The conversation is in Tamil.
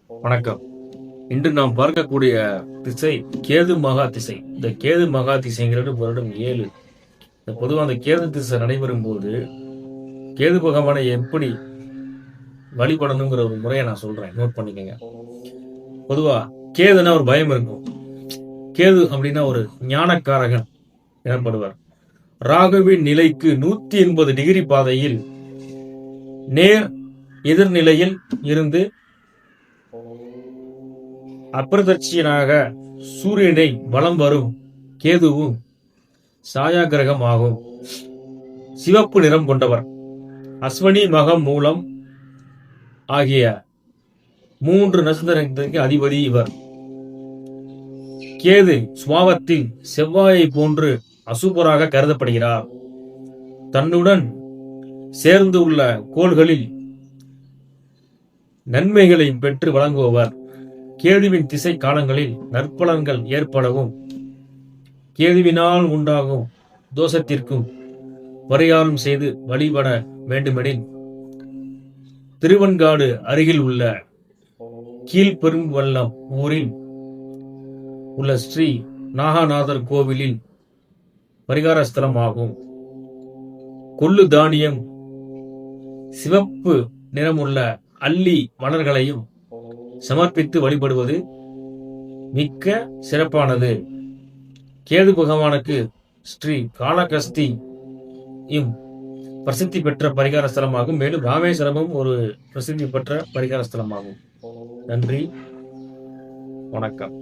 வணக்கம். இன்று நாம் பார்க்கக்கூடிய திசை கேது மகா திசை. இந்த கேது மகா திசைங்கிறது வருடம் 7. பொதுவாக அந்த கேது திசை நடைபெறும் போது கேது பகவானை எப்படி வழிபடணுங்கிற ஒரு முறையை நான் சொல்றேன், நோட் பண்ணிக்கங்க. பொதுவா கேதுனா ஒரு பயம் இருக்கும். கேது அப்படின்னா ஒரு ஞானக்காரகன் எனப்படுவார். ராகுவின் நிலைக்கு 180 டிகிரி பாதையில் நேர் எதிர்நிலையில் இருந்து அப்பிரதட்சியனாக சூரியனை வலம் வரும் கேதுவும் சாயா கிரகம் ஆகும். சிவப்பு நிறம் கொண்டவர். அஸ்வனி மகம் மூலம் ஆகிய 3 நட்சத்திரத்திற்கு அதிபதி இவர். கேது சுவாவத்தில் செவ்வாயை போன்று அசுபராக கருதப்படுகிறார். தன்னுடன் சேர்ந்து உள்ள கோள்களில் நன்மைகளை பெற்று வழங்குபவர். கேதுவின் திசை காலங்களில் நற்பலன்கள் ஏற்படவும் கேதுவினால் உண்டாகும் தோஷத்திற்கும் பரிகாரம் செய்து வழிபட வேண்டுமெனில் திருவெண்காடு அருகில் உள்ள கீழ்பெரும்பள்ளம் ஊரில் உள்ள ஸ்ரீ நாகநாதர் கோவிலில் பரிகார ஸ்தலம் ஆகும். கொள்ளு தானியம், சிவப்பு நிறமுள்ள அல்லி மலர்களையும் சமர்ப்பித்து வழிபடுவது மிக்க சிறப்பானது. கேது பகவானுக்கு ஸ்ரீ காளகஸ்தியும் பிரசித்தி பெற்ற பரிகார ஸ்தலமாகும். மேலும் ராமேஸ்வரமும் ஒரு பிரசித்தி பெற்ற பரிகார ஸ்தலமாகும். நன்றி, வணக்கம்.